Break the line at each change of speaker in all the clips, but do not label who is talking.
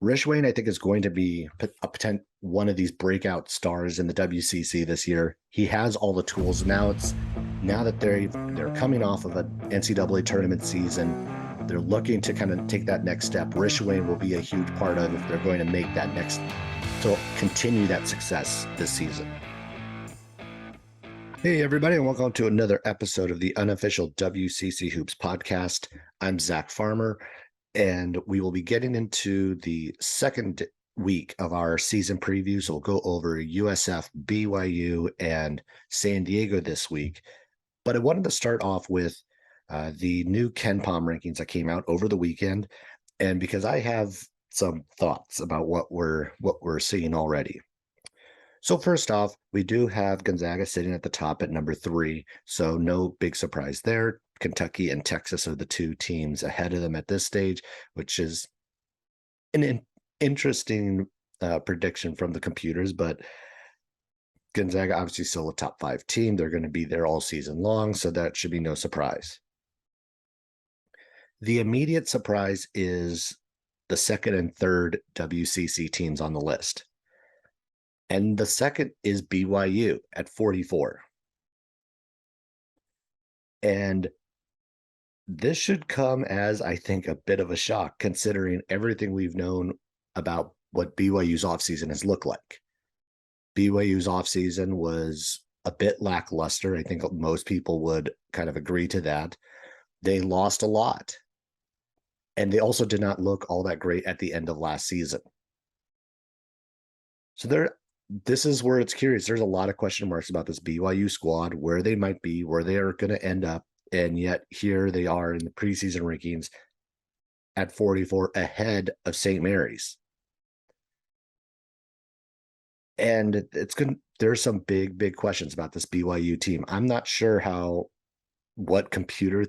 Rishwain, I think, is going to be one of these breakout stars in the WCC this year. He has all the tools now. It's now that they're coming off of an NCAA tournament season. They're looking to kind of take that next step. Rishwain will be a huge part of if they're going to make that next to continue that success this season. Hey, everybody, and welcome to another episode of the Unofficial WCC Hoops podcast. I'm Zach Farmer, and we will be getting into the second week of our season preview. So we'll go over USF, BYU, and San Diego this week. But I wanted to start off with the new KenPom rankings that came out over the weekend, and because I have some thoughts about what we're seeing already. So first off, we do have Gonzaga sitting at the top at number 3, so no big surprise there. Kentucky and Texas are the two teams ahead of them at this stage, which is an interesting prediction from the computers, but Gonzaga obviously still a top 5 team. They're going to be there all season long, so that should be no surprise. The immediate surprise is the second and third WCC teams on the list. And the second is BYU at 44. And this should come as, I think, a bit of a shock, considering everything we've known about what BYU's offseason has looked like. BYU's offseason was a bit lackluster. I think most people would kind of agree to that. They lost a lot. And they also did not look all that great at the end of last season. So this is where it's curious. There's a lot of question marks about this BYU squad, where they might be, where they are going to end up. And yet here they are in the preseason rankings at 44, ahead of St. Mary's. And there's some big questions about this BYU team. I'm not sure what computer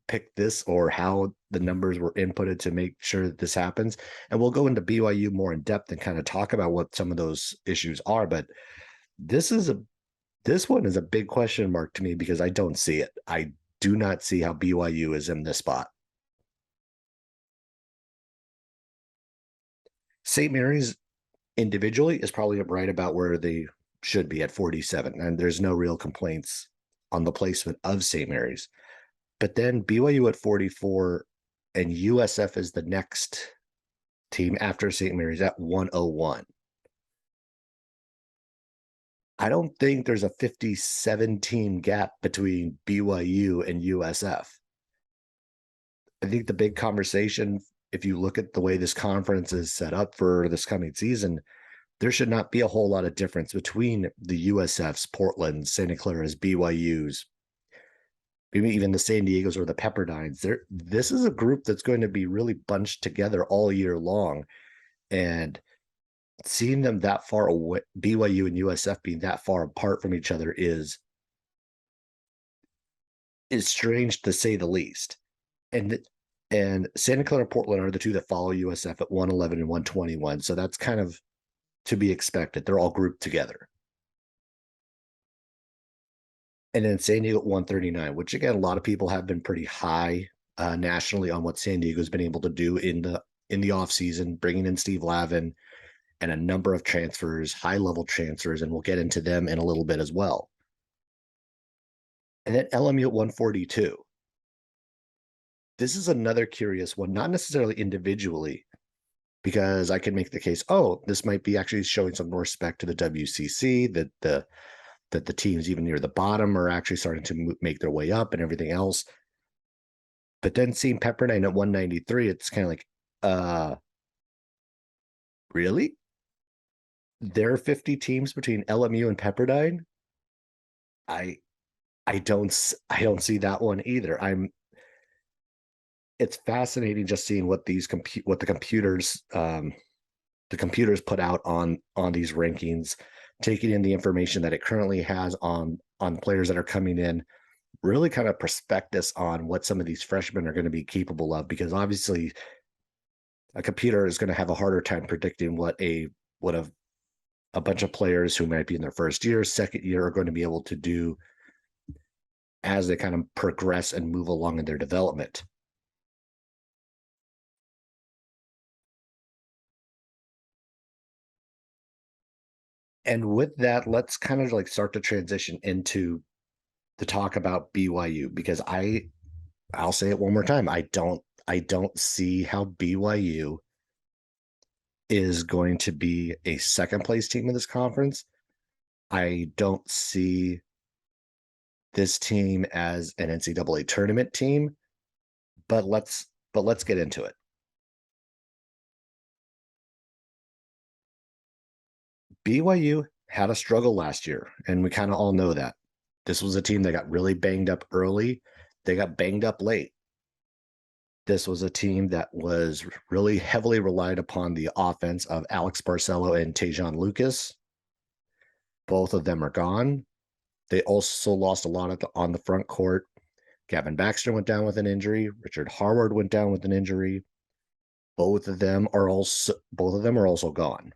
picked this or how the numbers were inputted to make sure that this happens. And we'll go into BYU more in depth and kind of talk about what some of those issues are. But this one is a big question mark to me because I don't see it. I do not see how BYU is in this spot. St. Mary's individually is probably right about where they should be at 47. And there's no real complaints on the placement of St. Mary's. But then BYU at 44 and USF is the next team after St. Mary's at 101. I don't think there's a 57 team gap between BYU and USF. I think the big conversation, if you look at the way this conference is set up for this coming season, there should not be a whole lot of difference between the USFs, Portland, Santa Clara's, BYU's, maybe even the San Diegos or the Pepperdines. This is a group that's going to be really bunched together all year long. And seeing them that far away, BYU and USF being that far apart from each other is strange to say the least. And Santa Clara and Portland are the two that follow USF at 111 and 121. So that's kind of to be expected. They're all grouped together. And then San Diego at 139, which again, a lot of people have been pretty high nationally on what San Diego's been able to do in the offseason, bringing in Steve Lavin and a number of transfers, high-level transfers, and we'll get into them in a little bit as well. And then LMU at 142. This is another curious one, not necessarily individually, because I can make the case, this might be actually showing some more respect to the WCC, that the teams even near the bottom are actually starting to make their way up and everything else. But then seeing Pepperdine at 193, it's kind of like, really? There are 50 teams between LMU and Pepperdine? I don't see that one either. It's fascinating just seeing what the computers put out on these rankings, taking in the information that it currently has on players that are coming in, really kind of prospectus on what some of these freshmen are going to be capable of, because obviously a computer is going to have a harder time predicting what a bunch of players who might be in their first year, second year are going to be able to do as they kind of progress and move along in their development. And with that, let's kind of like start to transition into the talk about BYU, because I'll say it one more time. I don't see how BYU is going to be a second place team in this conference. I don't see this team as an NCAA tournament team, but let's get into it. BYU had a struggle last year, and we kind of all know that. This was a team that got really banged up early. They got banged up late. This was a team that was really heavily relied upon the offense of Alex Barcelo and Tejan Lucas. Both of them are gone. They also lost a lot on the front court. Gavin Baxter went down with an injury. Richard Harward went down with an injury. Both of them are also gone.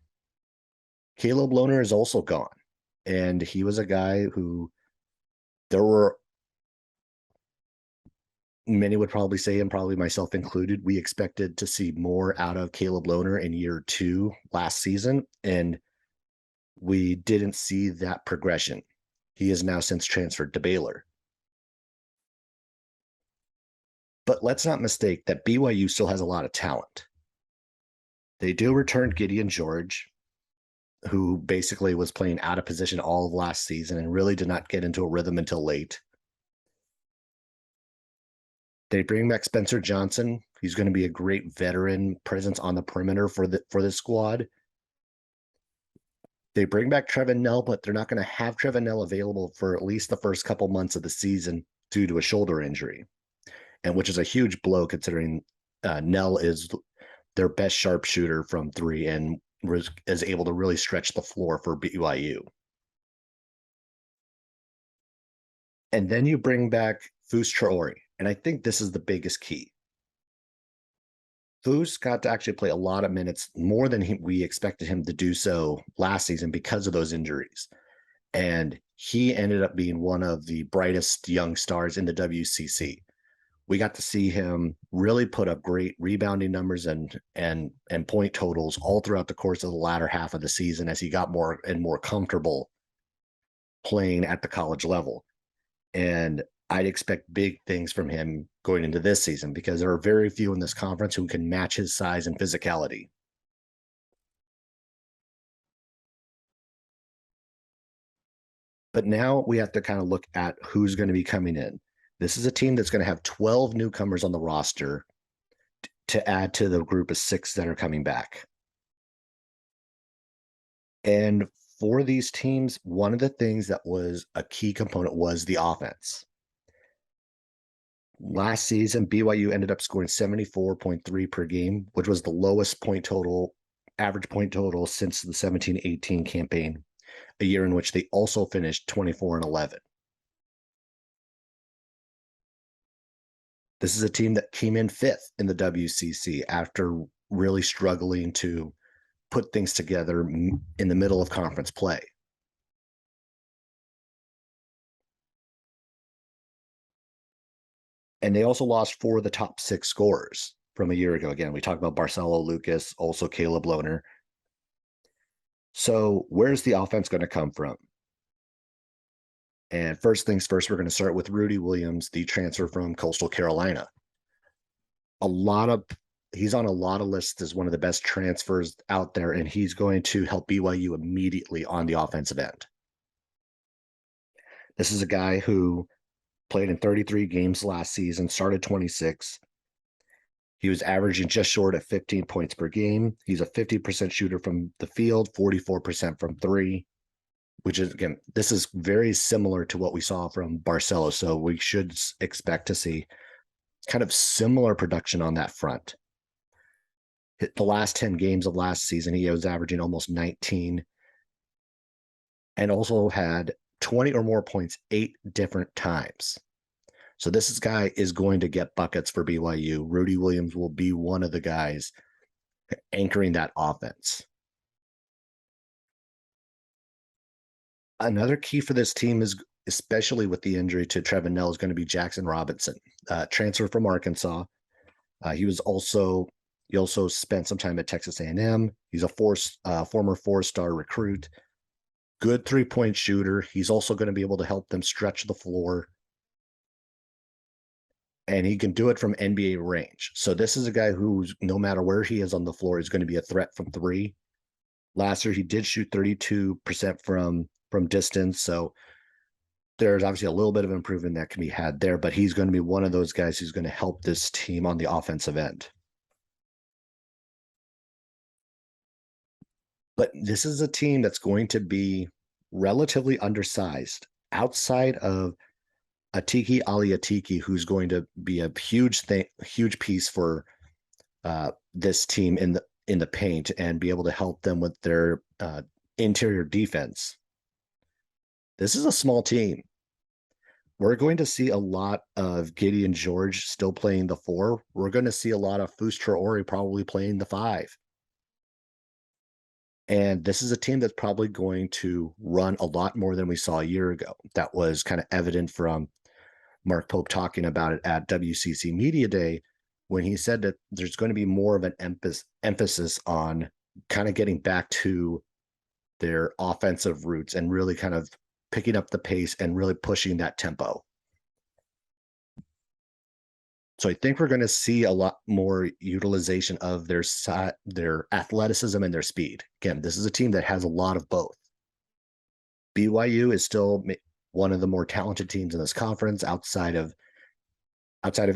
Caleb Lohner is also gone. And he was a guy who there were many would probably say, and probably myself included, we expected to see more out of Caleb Lohner in year 2 last season, and we didn't see that progression. He has now since transferred to Baylor. But let's not mistake that BYU still has a lot of talent. They do return Gideon George, who basically was playing out of position all of last season and really did not get into a rhythm until late. They bring back Spencer Johnson. He's going to be a great veteran presence on the perimeter for the squad. They bring back Trevin Nell, but they're not going to have Trevin Nell available for at least the first couple months of the season due to a shoulder injury, and which is a huge blow considering Nell is their best sharpshooter from 3 and is able to really stretch the floor for BYU. And then you bring back Fus Traore, and I think this is the biggest key. Fus got to actually play a lot of minutes, more than we expected him to do so last season because of those injuries. And he ended up being one of the brightest young stars in the WCC. We got to see him really put up great rebounding numbers and point totals all throughout the course of the latter half of the season as he got more and more comfortable playing at the college level. And I'd expect big things from him going into this season because there are very few in this conference who can match his size and physicality. But now we have to kind of look at who's going to be coming in. This is a team that's going to have 12 newcomers on the roster to add to the group of 6 that are coming back. And for these teams, one of the things that was a key component was the offense. Last season, BYU ended up scoring 74.3 per game, which was the lowest average point total since the 17-18 campaign, a year in which they also finished 24-11. This is a team that came in 5th in the WCC after really struggling to put things together in the middle of conference play. And they also lost 4 of the top 6 scorers from a year ago. Again, we talked about Barcelo, Lucas, also Caleb Lohner. So where's the offense going to come from? And first things first, we're going to start with Rudy Williams, the transfer from Coastal Carolina. He's on a lot of lists as one of the best transfers out there, and he's going to help BYU immediately on the offensive end. This is a guy who played in 33 games last season, started 26. He was averaging just short of 15 points per game. He's a 50% shooter from the field, 44% from 3, which is, again, this is very similar to what we saw from Barcelo. So we should expect to see kind of similar production on that front. The last 10 games of last season, he was averaging almost 19 and also had 20 or more points 8 different times. So this guy is going to get buckets for BYU. Rudy Williams will be one of the guys anchoring that offense. Another key for this team is, especially with the injury to Trevin Nell, is going to be Jackson Robinson, transfer from Arkansas. He also spent some time at Texas A&M. He's a former 4-star recruit. good three-point shooter. He's also going to be able to help them stretch the floor. And he can do it from NBA range. So this is a guy who's, no matter where he is on the floor, is going to be a threat from three. Last year, he did shoot 32% from distance. So there's obviously a little bit of improvement that can be had there, but he's going to be one of those guys who's going to help this team on the offensive end. But this is a team that's going to be relatively undersized outside of Atiki Aliatiki, who's going to be a huge piece for this team in the paint and be able to help them with their interior defense. This is a small team. We're going to see a lot of Gideon George still playing the four. We're going to see a lot of Fus Traore probably playing the five. And this is a team that's probably going to run a lot more than we saw a year ago. That was kind of evident from Mark Pope talking about it at WCC Media Day, when he said that there's going to be more of an emphasis on kind of getting back to their offensive roots and really kind of picking up the pace and really pushing that tempo. So I think we're going to see a lot more utilization of their athleticism and their speed. Again, this is a team that has a lot of both. BYU is still one of the more talented teams in this conference. Outside of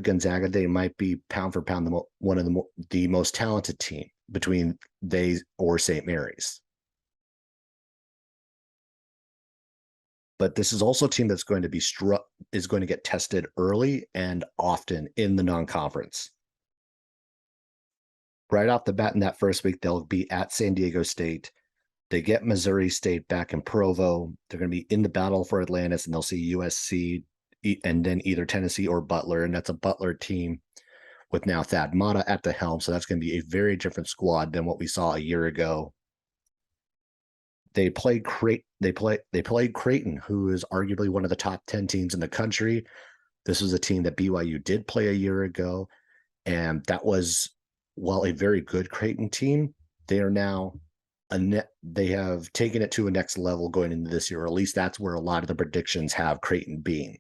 Gonzaga, they might be pound for pound one of the most talented team between they or St. Mary's. But this is also a team that's going to be is going to get tested early and often in the non-conference. Right off the bat in that first week, they'll be at San Diego State. They get Missouri State back in Provo. They're going to be in the battle for Atlantis, and they'll see USC and then either Tennessee or Butler. And that's a Butler team with now Thad Matta at the helm. So that's going to be a very different squad than what we saw a year ago. They played Creighton, who is arguably one of the top 10 teams in the country. This was a team that BYU did play a year ago, and that was, while a very good Creighton team, they are now they have taken it to a next level going into this year, or at least that's where a lot of the predictions have Creighton being.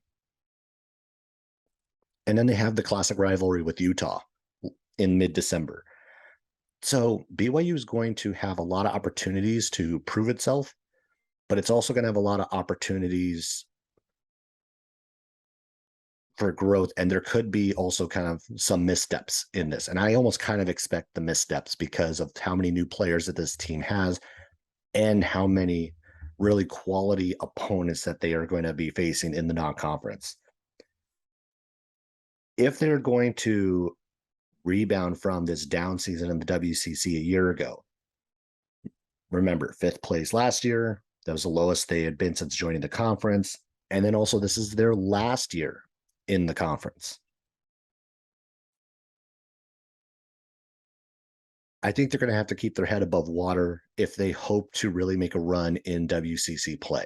And then they have the classic rivalry with Utah in mid-December. So BYU is going to have a lot of opportunities to prove itself, but it's also going to have a lot of opportunities for growth. And there could be also kind of some missteps in this. And I almost kind of expect the missteps because of how many new players that this team has and how many really quality opponents that they are going to be facing in the non-conference. If they're going to rebound from this down season in the WCC a year ago. Remember, 5th place last year. That was the lowest they had been since joining the conference. And then also, this is their last year in the conference. I think they're going to have to keep their head above water if they hope to really make a run in WCC play.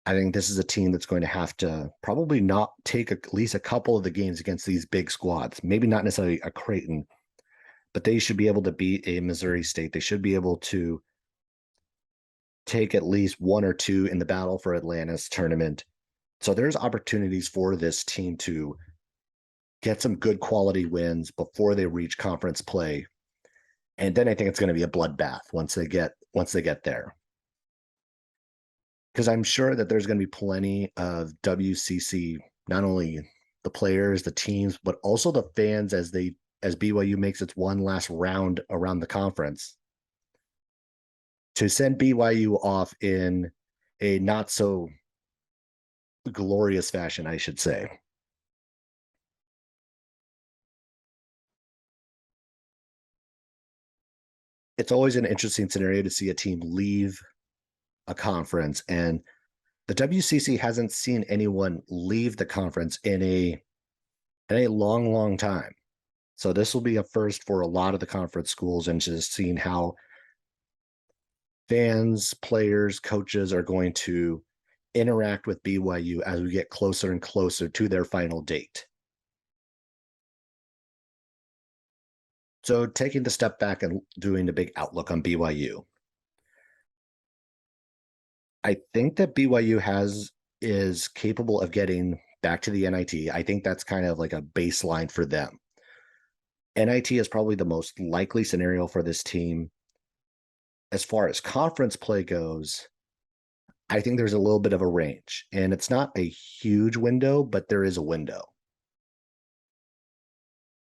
I think this is a team that's going to have to probably not take at least a couple of the games against these big squads. Maybe not necessarily a Creighton, but they should be able to beat a Missouri State. They should be able to take at least one or two in the battle for Atlantis tournament. So there's opportunities for this team to get some good quality wins before they reach conference play. And then I think it's going to be a bloodbath once they get there. Because I'm sure that there's going to be plenty of WCC, not only the players, the teams, but also the fans as BYU makes its one last round around the conference, to send BYU off in a not so glorious fashion, I should say. It's always an interesting scenario to see a team leave a conference, and the WCC hasn't seen anyone leave the conference in a long time. So this will be a first for a lot of the conference schools, and just seeing how fans, players, coaches are going to interact with BYU as we get closer and closer to their final date. So taking the step back and doing the big outlook on BYU. I think that BYU is capable of getting back to the NIT. I think that's kind of like a baseline for them. NIT is probably the most likely scenario for this team. As far as conference play goes, I think there's a little bit of a range, and it's not a huge window, but there is a window.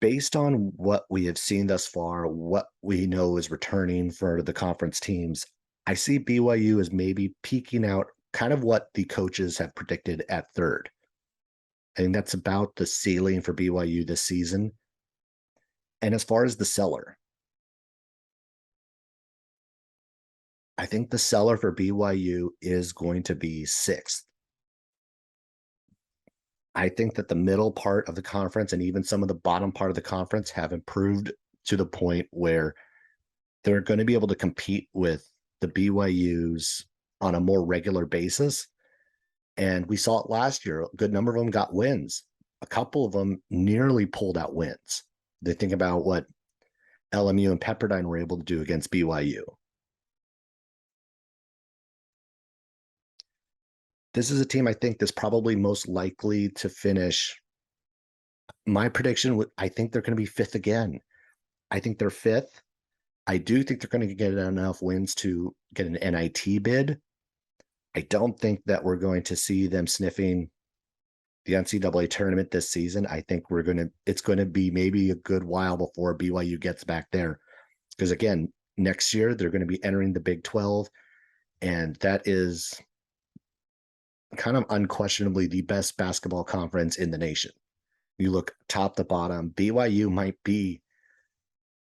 Based on what we have seen thus far, what we know is returning for the conference teams, I see BYU as maybe peaking out kind of what the coaches have predicted at third. I think that's about the ceiling for BYU this season. And as far as the cellar, I think the cellar for BYU is going to be sixth. I think that the middle part of the conference and even some of the bottom part of the conference have improved to the point where they're going to be able to compete with the BYUs on a more regular basis. And we saw it last year. A good number of them got wins. A couple of them nearly pulled out wins. They think about what LMU and Pepperdine were able to do against BYU. This is a team I think that's probably most likely to finish. My prediction, I think they're going to be fifth again. I think they're fifth. I do think they're going to get enough wins to get an NIT bid. I don't think that we're going to see them sniffing the NCAA tournament this season. I think it's going to be maybe a good while before BYU gets back there. Because again, next year they're going to be entering the Big 12, and that is kind of unquestionably the best basketball conference in the nation. You look top to bottom, BYU might be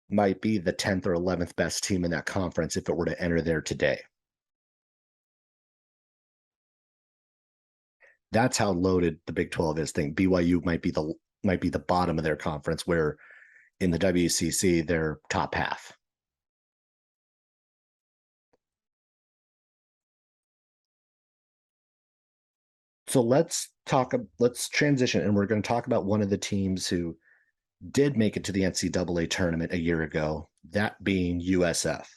the 10th or 11th best team in that conference if it were to enter there today. That's how loaded the Big 12 is. Think BYU might be the bottom of their conference, where in the WCC they're top half. So let's transition, and we're going to talk about one of the teams who did make it to the NCAA tournament a year ago, that being USF.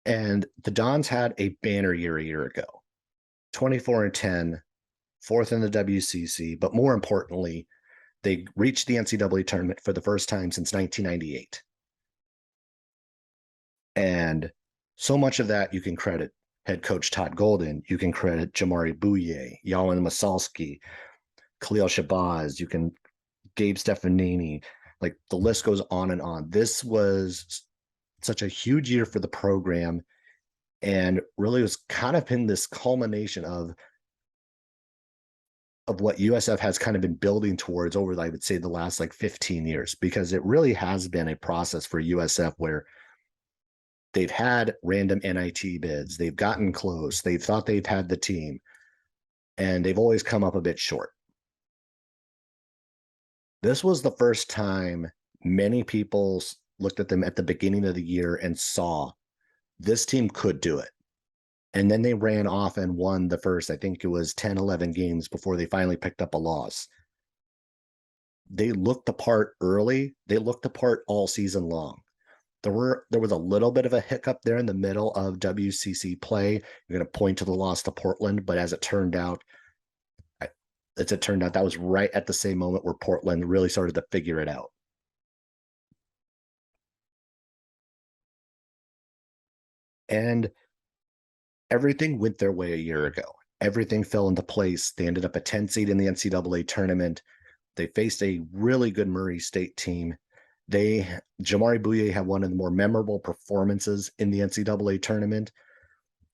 And the Dons had a banner year a year ago, 24-10, fourth in the WCC, but more importantly, they reached the NCAA tournament for the first time since 1998. And so much of that you can credit head coach Todd Golden. You can credit Jamari Bouye, Yawan Masalski, Khalil Shabazz. You can Gabe Stefanini. Like the list goes on and on. This was such a huge year for the program, and really was kind of in this culmination of what USF has kind of been building towards over, I would say, the last like 15 years, because it really has been a process for USF where they've had random NIT bids, they've gotten close, they've thought they've had the team, and they've always come up a bit short. This was the first time many people looked at them at the beginning of the year and saw this team could do it. And then they ran off and won the first, I think it was 10, 11 games before they finally picked up a loss. They looked the part early. They looked the part all season long. There was a little bit of a hiccup there in the middle of WCC play. You're going to point to the loss to Portland, but as it turned out, that was right at the same moment where Portland really started to figure it out. And everything went their way a year ago. Everything fell into place. They ended up a 10 seed in the NCAA tournament. They faced a really good Murray State team. Jamari Bouye had one of the more memorable performances in the NCAA tournament.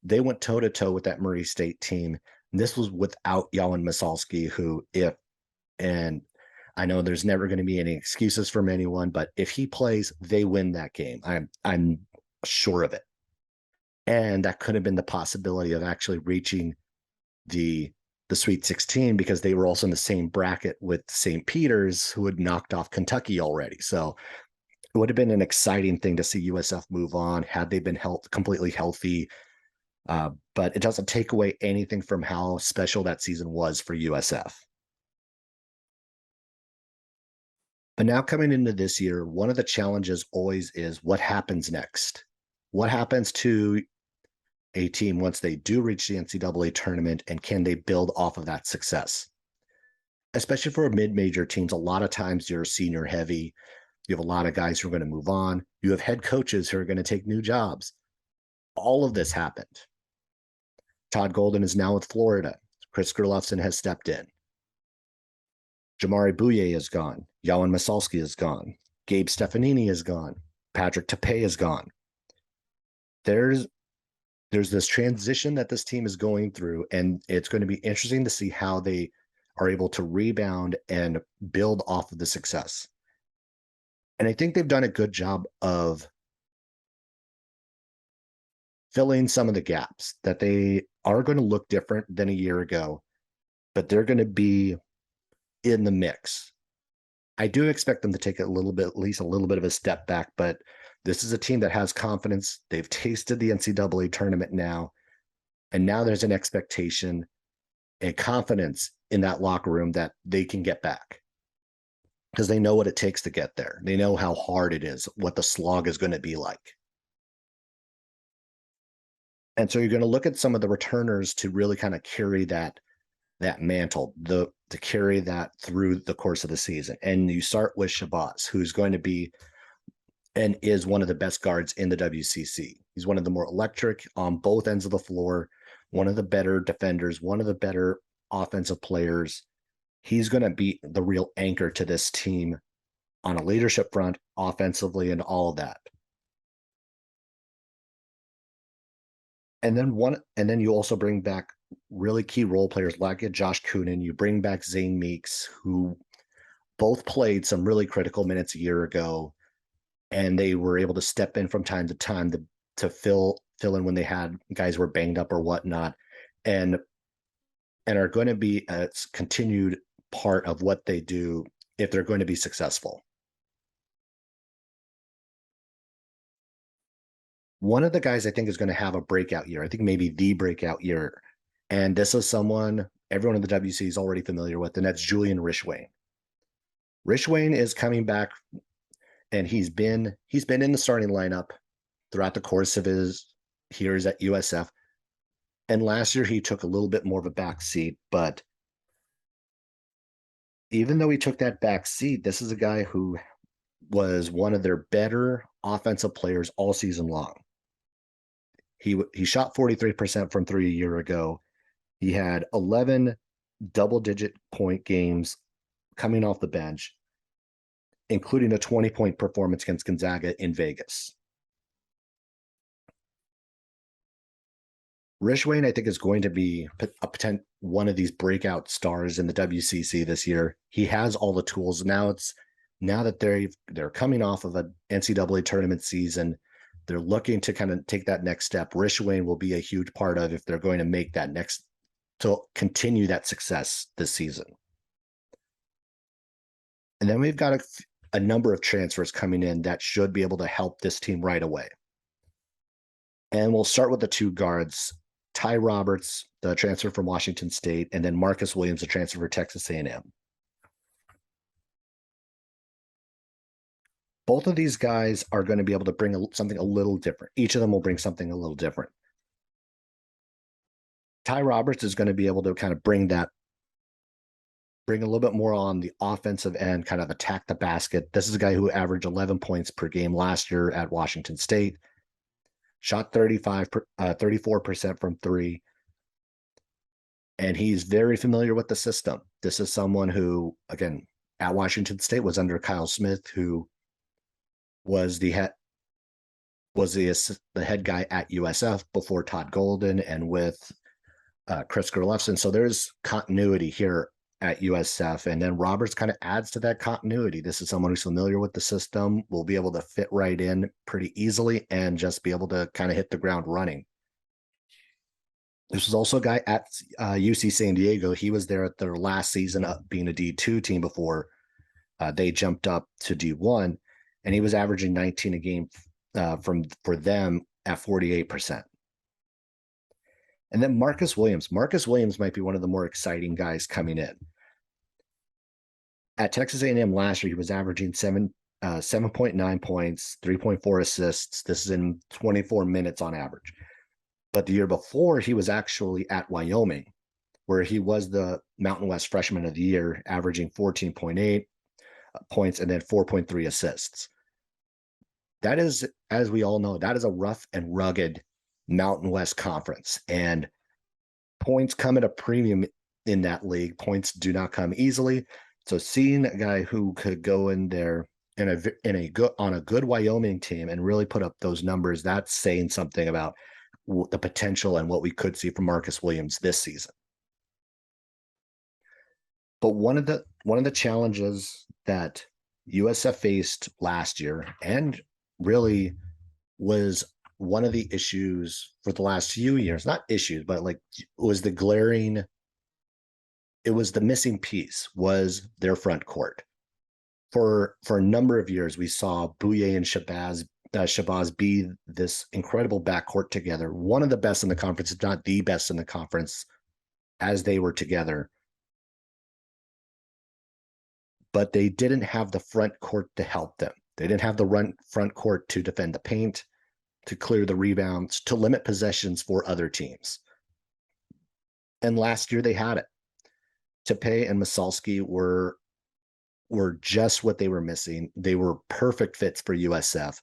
They went toe-to-toe with that Murray State team. And this was without Yawan Masalski, and I know there's never going to be any excuses from anyone, but if he plays, they win that game. I'm sure of it. And that could have been the possibility of actually reaching the Sweet 16, because they were also in the same bracket with St. Peter's, who had knocked off Kentucky already. So it would have been an exciting thing to see USF move on had they been completely healthy. But it doesn't take away anything from how special that season was for USF. But now coming into this year, one of the challenges always is what happens next? What happens to a team once they do reach the NCAA tournament, and can they build off of that success? Especially for mid-major teams, a lot of times you're senior heavy. You have a lot of guys who are going to move on. You have head coaches who are going to take new jobs. All of this happened. Todd Golden is now with Florida. Chris Gerlofson has stepped in. Jamari Bouye is gone. Yawan Masalski is gone. Gabe Stefanini is gone. Patrick Tape is gone. There's this transition that this team is going through, and it's going to be interesting to see how they are able to rebound and build off of the success. And I think they've done a good job of filling some of the gaps, that they are going to look different than a year ago, but they're going to be in the mix. I do expect them to take at least a little bit of a step back, but this is a team that has confidence. They've tasted the NCAA tournament now, and now there's an expectation and confidence in that locker room that they can get back, because they know what it takes to get there. They know how hard it is, what the slog is going to be like. And so you're going to look at some of the returners to really kind of carry that mantle, to carry that through the course of the season. And you start with Shabazz, who's going to be and is one of the best guards in the WCC. He's one of the more electric on both ends of the floor, one of the better defenders, one of the better offensive players. He's going to be the real anchor to this team on a leadership front, offensively, and all of that. And then you also bring back really key role players like Josh Coonan. You bring back Zane Meeks, who both played some really critical minutes a year ago, and they were able to step in from time to time to fill in when they had guys were banged up or whatnot, and are going to be a continued part of what they do if they're going to be successful. One of the guys I think is going to have a breakout year, I think maybe the breakout year, and this is someone everyone in the WC is already familiar with, and that's Julian Rishwain. Rishwain is coming back, and he's been in the starting lineup throughout the course of his years at USF. And last year he took a little bit more of a back seat, but even though he took that back seat, this is a guy who was one of their better offensive players all season long. He shot 43% from three a year ago. He had 11 double-digit point games coming off the bench, including a 20-point performance against Gonzaga in Vegas. Rishwain, I think, is going to be one of these breakout stars in the WCC this year. He has all the tools. Now that they're coming off of an NCAA tournament season, they're looking to kind of take that next step. Rishwain will be a huge part of if they're going to make that to continue that success this season. And then we've got a number of transfers coming in that should be able to help this team right away. And we'll start with the two guards, Ty Roberts, the transfer from Washington State, and then Marcus Williams, the transfer for Texas A&M. Both of these guys are going to be able to bring something a little different. Each of them will bring something a little different. Ty Roberts is going to be able to kind of bring a little bit more on the offensive end, kind of attack the basket. This is a guy who averaged 11 points per game last year at Washington State, shot 34% from three, and he's very familiar with the system. This is someone who, again, at Washington State was under Kyle Smith, who was the head guy at USF before Todd Golden and with Chris Gerlofson. So there's continuity here at USF, and then Roberts kind of adds to that continuity. This is someone who's familiar with the system, will be able to fit right in pretty easily and just be able to kind of hit the ground running. This was also a guy at UC San Diego. He was there at their last season of being a D2 team before they jumped up to D1, and he was averaging 19 a game for them at 48%. And then Marcus Williams. Marcus Williams might be one of the more exciting guys coming in. At Texas A&M last year, he was averaging 7.9 points, 3.4 assists. This is in 24 minutes on average. But the year before, he was actually at Wyoming, where he was the Mountain West Freshman of the Year, averaging 14.8 points and then 4.3 assists. That is, as we all know, that is a rough and rugged Mountain West conference, and points come at a premium in that league. Points do not come easily. So seeing a guy who could go in there on a good Wyoming team and really put up those numbers, that's saying something about the potential and what we could see from Marcus Williams this season. But one of the challenges that USF faced last year, and really was one of the issues for the last few years, not issues, but like was the glaring, it was the missing piece, was their front court. For a number of years, we saw Bouye and Shabazz be this incredible backcourt together, one of the best in the conference, if not the best in the conference, as they were together. But they didn't have the front court to help them. They didn't have the front court to defend the paint, to clear the rebounds, to limit possessions for other teams. And last year they had it. Tepe and Masalski were just what they were missing. They were perfect fits for USF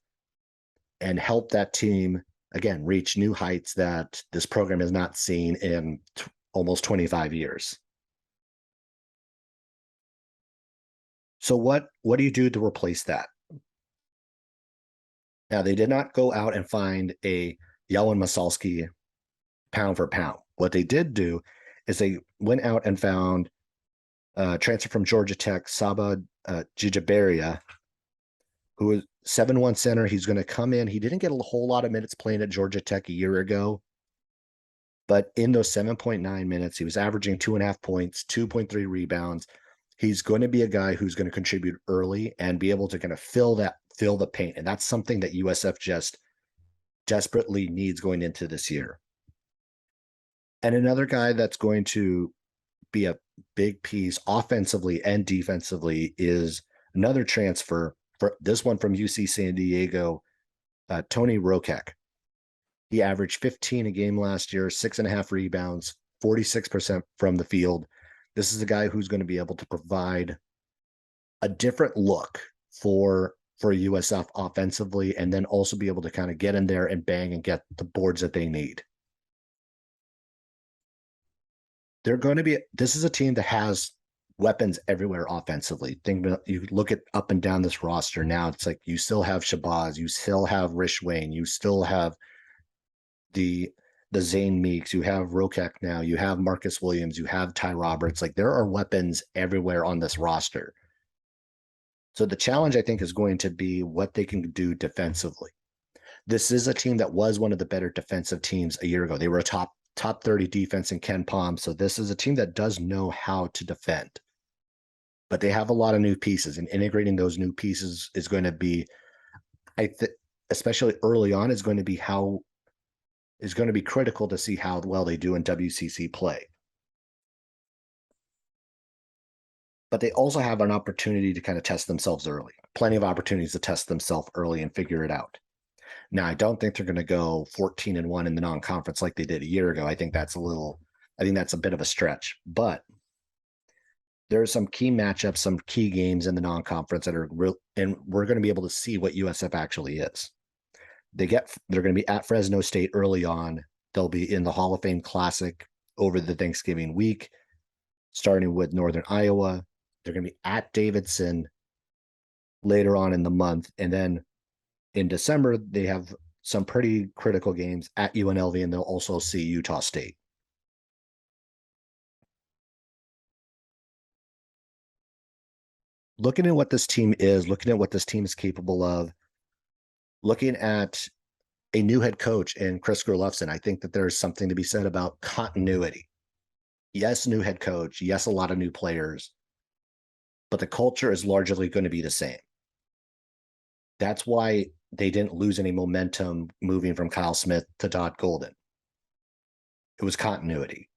and helped that team, again, reach new heights that this program has not seen in almost 25 years. So what do you do to replace that? Now, they did not go out and find a Yawan Masalski pound for pound. What they did do is they went out and found transfer from Georgia Tech, Saba Jijabaria, who is 7'1" center. He's going to come in. He didn't get a whole lot of minutes playing at Georgia Tech a year ago, but in those 7.9 minutes, he was averaging 2.5 points, 2.3 rebounds. He's going to be a guy who's going to contribute early and be able to kind of fill the paint. And that's something that USF just desperately needs going into this year. And another guy that's going to be a big piece offensively and defensively is another transfer, for this one from UC San Diego, Tourney. He averaged 15 a game last year, 6.5 rebounds, 46% from the field. This is a guy who's going to be able to provide a different look for USF offensively, and then also be able to kind of get in there and bang and get the boards that they need. This is a team that has weapons everywhere offensively. You look at up and down this roster now, it's like you still have Shabazz, you still have Rish Wayne, you still have the Zane Meeks, you have Rokek now, you have Marcus Williams, you have Ty Roberts. Like, there are weapons everywhere on this roster. So the challenge, I think, is going to be what they can do defensively. This is a team that was one of the better defensive teams a year ago. They were a top 30 defense in Ken Palm. So this is a team that does know how to defend. But they have a lot of new pieces, and integrating those new pieces is going to be, especially early on, is going to be critical to see how well they do in WCC play. But they also have an opportunity to kind of test themselves early. Plenty of opportunities to test themselves early and figure it out. Now, I don't think they're going to go 14-1 in the non-conference like they did a year ago. I think that's a bit of a stretch. But there are some key matchups, some key games in the non-conference that are real, and we're going to be able to see what USF actually is. They're going to be at Fresno State early on. They'll be in the Hall of Fame Classic over the Thanksgiving week, starting with Northern Iowa. They're going to be at Davidson later on in the month. And then in December, they have some pretty critical games at UNLV, and they'll also see Utah State. Looking at what this team is, looking at what this team is capable of, looking at a new head coach in Chris Gerlufsen, I think that there's something to be said about continuity. Yes, new head coach. Yes, a lot of new players. But the culture is largely going to be the same. That's why they didn't lose any momentum moving from Kyle Smith to Todd Golden. It was continuity.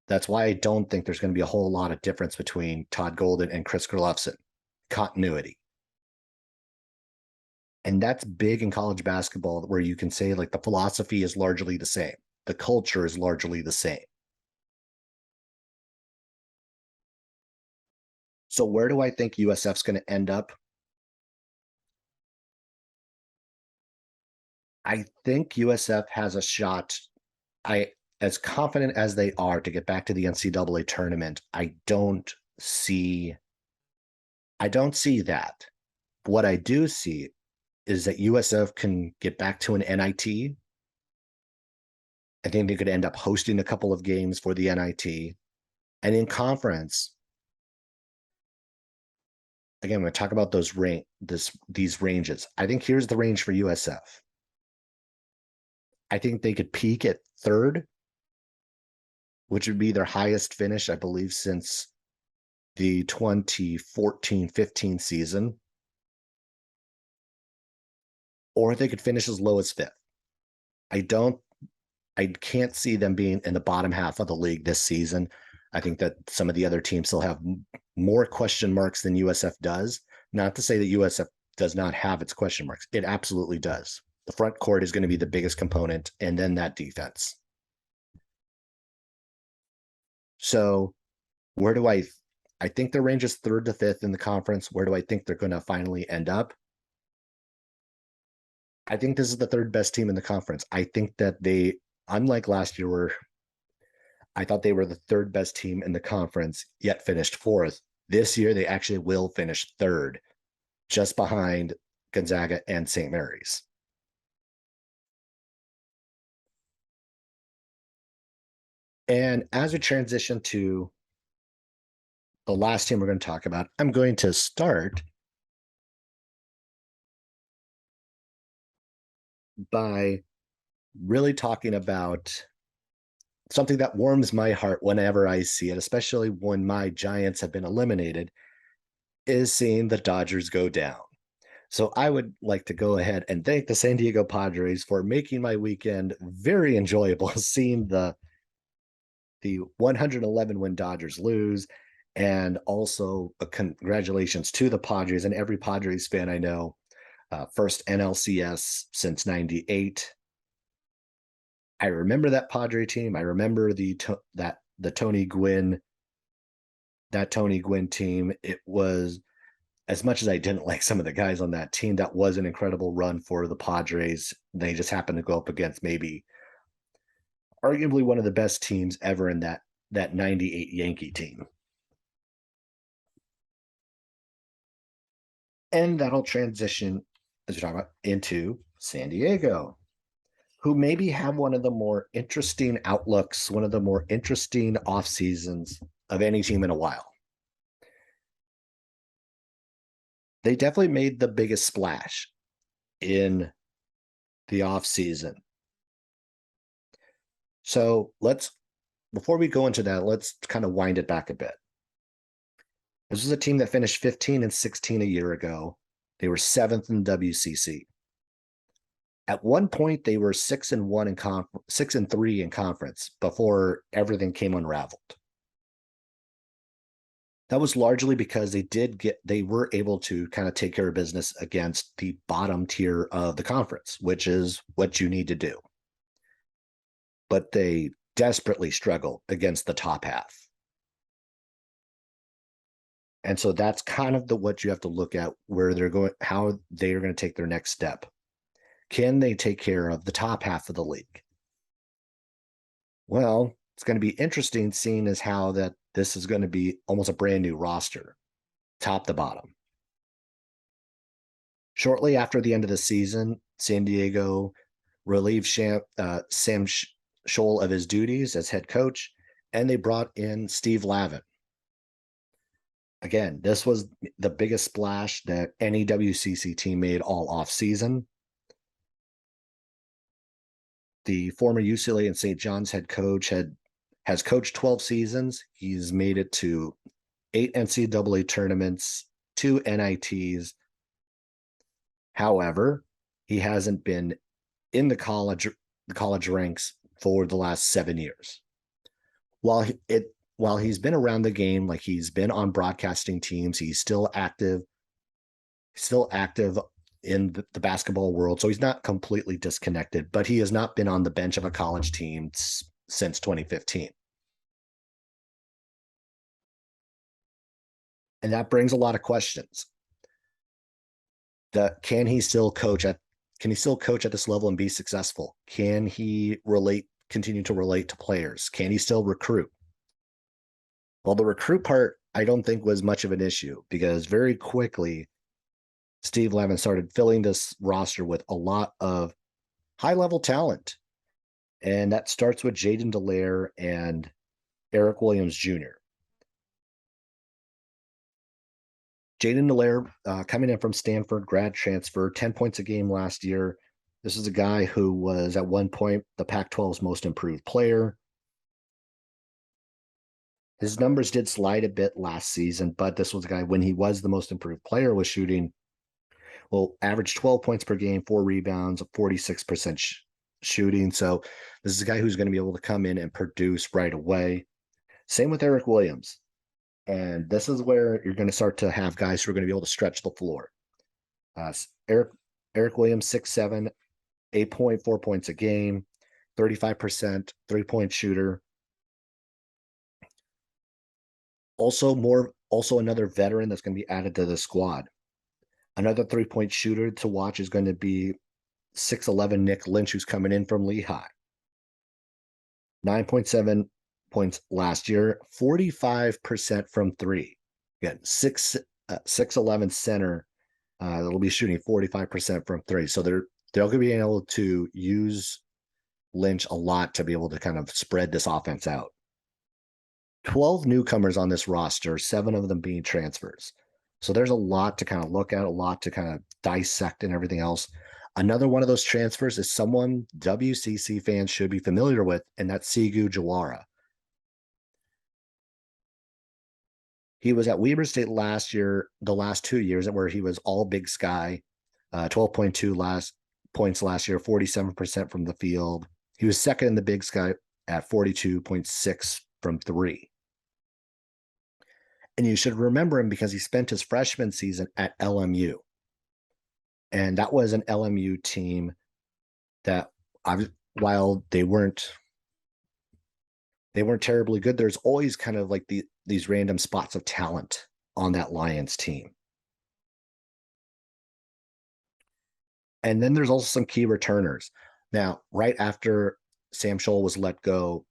That's why I don't think there's going to be a whole lot of difference between Todd Golden and Chris Krylufsen. Continuity. And that's big in college basketball, where you can say like the philosophy is largely the same. The culture is largely the same. So where do I think USF's going to end up? I think USF has a shot. As confident as they are to get back to the NCAA tournament, I don't see that. What I do see is that USF can get back to an NIT. I think they could end up hosting a couple of games for the NIT. And in conference, again, when I talk about these ranges, I think here's the range for USF. I think they could peak at third, which would be their highest finish, I believe, since the 2014-15 season. Or they could finish as low as fifth. I can't see them being in the bottom half of the league this season. I think that some of the other teams still have more question marks than USF does. Not to say that USF does not have its question marks. It absolutely does. The front court is going to be the biggest component, and then that defense. So where do I think their range is third to fifth in the conference. Where do I think they're going to finally end up? I think this is the third best team in the conference. I think that they, unlike last year where I thought they were the third best team in the conference, yet finished fourth, this year they actually will finish third, just behind Gonzaga and St. Mary's. And as we transition to the last team we're going to talk about, I'm going to start by really talking about something that warms my heart whenever I see it, especially when my Giants have been eliminated, is seeing the Dodgers go down. So I would like to go ahead and thank the San Diego Padres for making my weekend very enjoyable, seeing the 111 win Dodgers lose. And also congratulations to the Padres and every Padres fan I know. First NLCS since 98. I remember that Padre team. I remember the Tourney Gwynn team. It was, as much as I didn't like some of the guys on that team, that was an incredible run for the Padres. They just happened to go up against maybe arguably one of the best teams ever in that 98 Yankee team. And that'll transition, as we're talking about, into San Diego, who maybe have one of the more interesting outlooks, one of the more interesting off seasons of any team in a while. They definitely made the biggest splash in the off season. So before we go into that, let's kind of wind it back a bit. This was a team that finished 15-16 a year ago. They were 7th in WCC. At one point, they were 6-3 in conference before everything came unraveled. That was largely because they were able to kind of take care of business against the bottom tier of the conference, which is what you need to do. But they desperately struggle against the top half. And so that's kind of what you have to look at, where they're going, how they are going to take their next step. Can they take care of the top half of the league? Well, it's going to be interesting seeing as how that this is going to be almost a brand new roster, top to bottom. Shortly after the end of the season, San Diego relieved Sam Scholl of his duties as head coach, and they brought in Steve Lavin. Again, this was the biggest splash that any WCC team made all off season. The former UCLA and St. John's head coach has coached 12 seasons. He's made it to 8 NCAA tournaments, 2 NITs. However, he hasn't been in the college ranks for the last 7 years. while he's been around the game, like he's been on broadcasting teams, he's still active in the basketball world. So he's not completely disconnected, but he has not been on the bench of a college team since 2015. And that brings a lot of questions. Can he still coach at this level and be successful? Can he continue to relate to players? Can he still recruit? Well, the recruit part, I don't think was much of an issue because very quickly, Steve Lavin started filling this roster with a lot of high level talent. And that starts with Jaden Dallaire and Eric Williams Jr. Jaden Dallaire, coming in from Stanford, grad transfer, 10 points a game last year. This is a guy who was at one point the Pac-12's most improved player. His numbers did slide a bit last season, but this was a guy when he was the most improved player was shooting, averaged 12 points per game, 4 rebounds, 46% shooting. So this is a guy who's going to be able to come in and produce right away. Same with Eric Williams. And this is where you're going to start to have guys who are going to be able to stretch the floor. Eric Williams, 6'7", 8.4 points a game, 35% 3-point shooter. Also another veteran that's going to be added to the squad. Another 3-point shooter to watch is going to be 6'11" Nick Lynch, who's coming in from Lehigh. 9.7 points last year, 45% from three. Again, 6'11" center that'll be shooting 45% from three. So they're going to be able to use Lynch a lot to be able to kind of spread this offense out. 12 newcomers on this roster, 7 of them being transfers. So there's a lot to kind of look at, a lot to kind of dissect and everything else. Another one of those transfers is someone WCC fans should be familiar with, and that's Sigu Jawara. He was at Weber State last year, the last 2 years, where he was all Big Sky, 12.2 points last year, 47% from the field. He was second in the Big Sky at 42.6 from three. And you should remember him because he spent his freshman season at LMU. And that was an LMU team that, while they weren't terribly good, there's always kind of like these random spots of talent on that Lions team. And then there's also some key returners. Now, right after Sam Scholl was let go,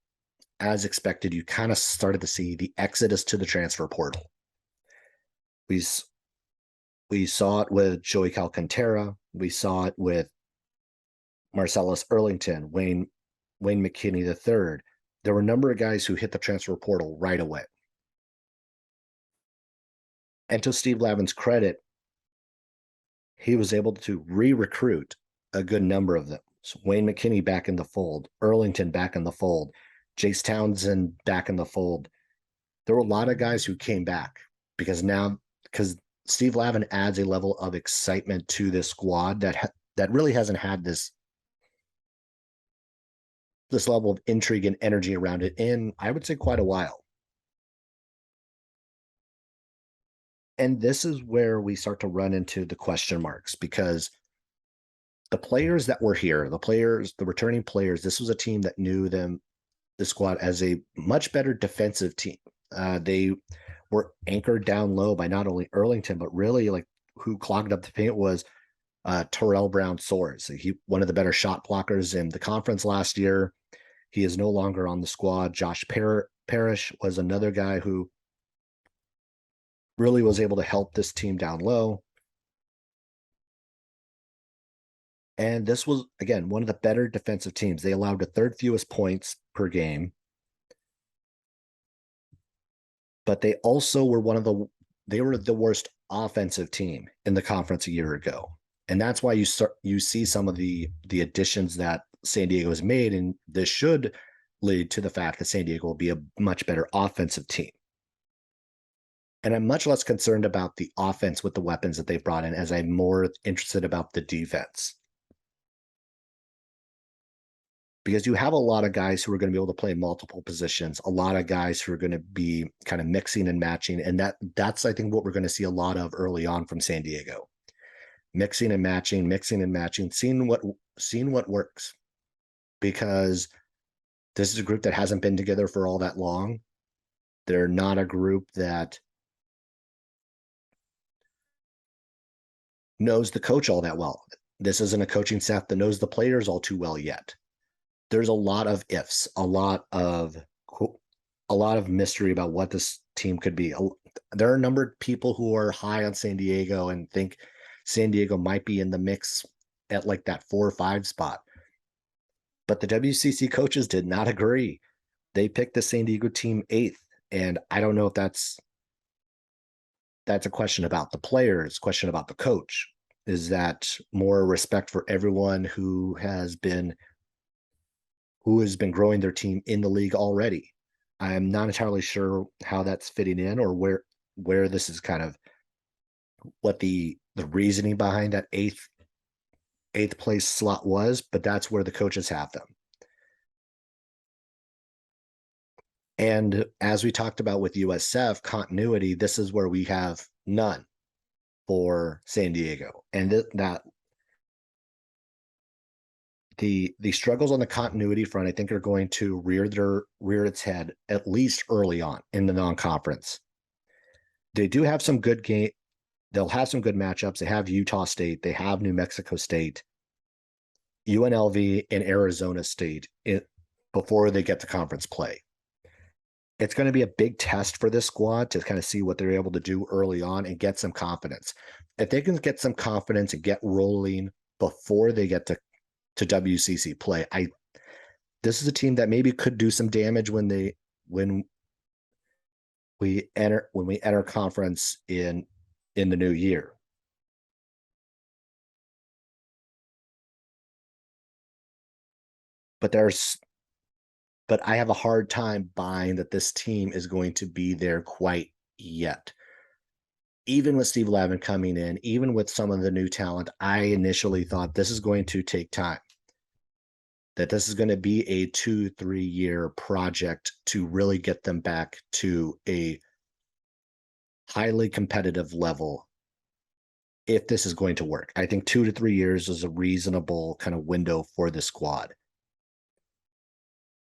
as expected, you kind of started to see the exodus to the transfer portal. We saw it with Joey Calcantara. We saw it with Marcellus Earlington, Wayne McKinney III. There were a number of guys who hit the transfer portal right away. And to Steve Lavin's credit, he was able to re-recruit a good number of them. So Wayne McKinney back in the fold, Earlington back in the fold, Jace Townsend back in the fold. There were a lot of guys who came back because Steve Lavin adds a level of excitement to this squad that really hasn't had this level of intrigue and energy around it in, I would say, quite a while. And this is where we start to run into the question marks because the players that were here, the returning players, this was a team that knew the squad as a much better defensive team. They were anchored down low by not only Earlington, but really like who clogged up the paint was Terrell Brown Swords. One of the better shot blockers in the conference last year. He is no longer on the squad. Josh Parrish was another guy who really was able to help this team down low. And this was, again, one of the better defensive teams. They allowed the third fewest points per game. But they also were they were the worst offensive team in the conference a year ago. And that's why you see some of the additions that San Diego has made. And this should lead to the fact that San Diego will be a much better offensive team. And I'm much less concerned about the offense with the weapons that they've brought in as I'm more interested about the defense. because you have a lot of guys who are going to be able to play multiple positions, a lot of guys who are going to be kind of mixing and matching. And that's, I think, what we're going to see a lot of early on from San Diego. Mixing and matching, seeing what works. Because this is a group that hasn't been together for all that long. They're not a group that knows the coach all that well. This isn't a coaching staff that knows the players all too well yet. There's a lot of ifs, a lot of mystery about what this team could be. There are a number of people who are high on San Diego and think San Diego might be in the mix at like that 4 or 5 spot. But the WCC coaches did not agree. They picked the San Diego team 8th. And I don't know if that's a question about the players, question about the coach. Is that more respect for everyone who has been growing their team in the league already? I'm not entirely sure how that's fitting in, or where this is kind of what the reasoning behind that eighth place slot was, but that's where the coaches have them. And as we talked about with USF continuity, this is where we have none for San Diego. And that the struggles on the continuity front, I think, are going to rear its head at least early on in the non-conference. They do have some good game. They'll have some good matchups. They have Utah State. They have New Mexico State, UNLV, and Arizona State before they get to conference play. It's going to be a big test for this squad to kind of see what they're able to do early on and get some confidence. If they can get some confidence and get rolling before they get to WCC play, this is a team that maybe could do some damage when we enter conference in the new year. But I have a hard time buying that this team is going to be there quite yet. Even with Steve Lavin coming in, even with some of the new talent, I initially thought this is going to take time. That this is going to be a 2-3 year project to really get them back to a highly competitive level. If this is going to work, I think 2 to 3 years is a reasonable kind of window for the squad.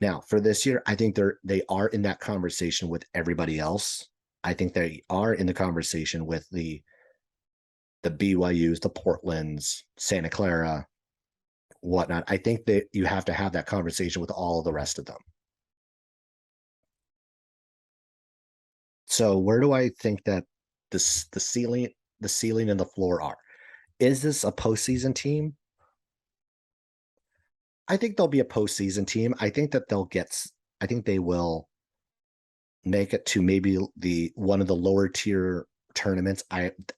Now, for this year, I think they are in that conversation with everybody else. I think they are in the conversation with the BYUs, the Portlands, Santa Clara, whatnot. I think that you have to have that conversation with all of the rest of them. So where do I think that the ceiling and the floor are? Is this a postseason team? I think they'll be a postseason team. I think they will make it to maybe one of the lower tier tournaments.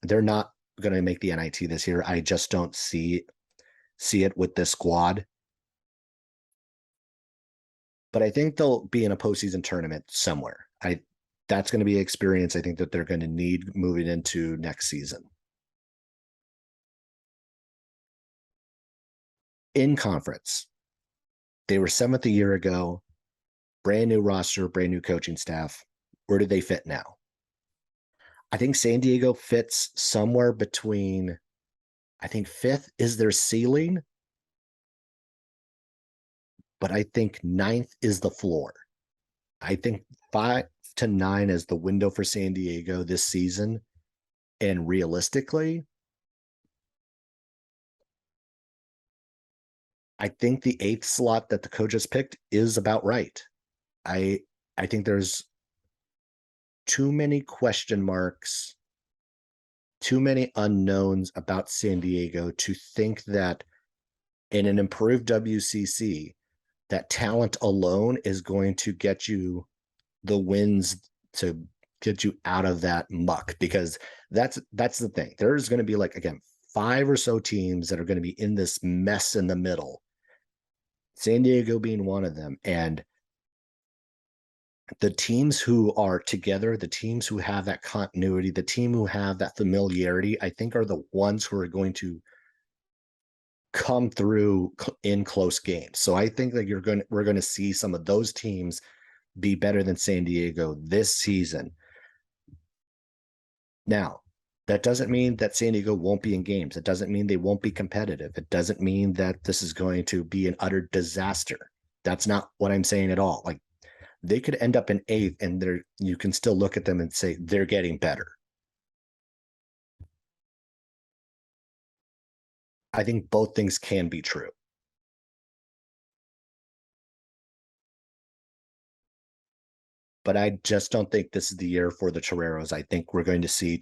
They're not going to make the NIT this year. I just don't see it with this squad. But I think they'll be in a postseason tournament somewhere. That's going to be an experience I think that they're going to need moving into next season. In conference, they were 7th a year ago, brand new roster, brand new coaching staff. Where do they fit now? I think San Diego fits somewhere between, I think 5th is their ceiling, but I think 9th is the floor. I think 5 to 9 is the window for San Diego this season. And realistically, I think the 8th slot that the coaches picked is about right. I think there's too many question marks, too many unknowns about San Diego to think that in an improved WCC, that talent alone is going to get you the wins to get you out of that muck, because that's the thing. There's going to be, like, again, 5 or so teams that are going to be in this mess in the middle, San Diego being one of them. And the teams who are together, the teams who have that continuity, the team who have that familiarity, I think are the ones who are going to come through in close games. So I think that we're going to see some of those teams be better than San Diego this season. Now, that doesn't mean that San Diego won't be in games. It doesn't mean they won't be competitive. It doesn't mean that this is going to be an utter disaster. That's not what I'm saying at all. Like, they could end up in 8th, and you can still look at them and say they're getting better. I think both things can be true. But I just don't think this is the year for the Toreros. I think we're going to see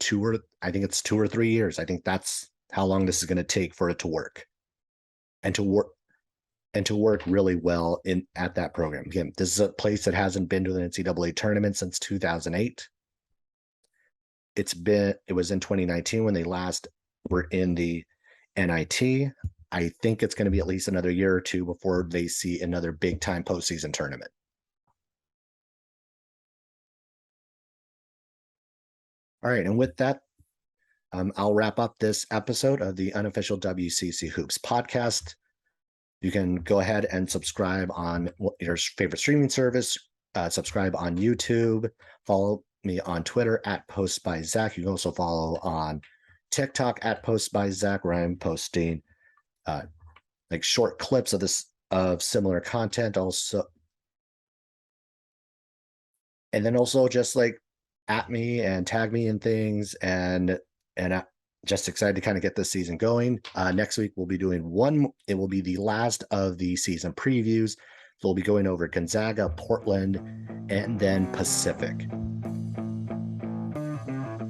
I think it's 2 or 3 years. I think that's how long this is going to take for it to work. And to work really well at that program. Again, this is a place that hasn't been to the NCAA tournament since 2008. It was in 2019 when they last were in the NIT. I think it's going to be at least another year or two before they see another big time postseason tournament. All right, and with that, I'll wrap up this episode of the Unofficial WCC Hoops podcast. You can go ahead and subscribe on your favorite streaming service, subscribe on YouTube, follow me on Twitter at Post by Zach. You can also follow on TikTok at Post by Zach, where I'm posting like short clips of similar content also. And then also just like at me and tag me in things, and just excited to kind of get this season going. Next week, we'll be doing it will be the last of the season previews. So we'll be going over Gonzaga, Portland, and then Pacific.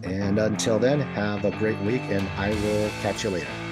And until then, have a great week, and I will catch you later.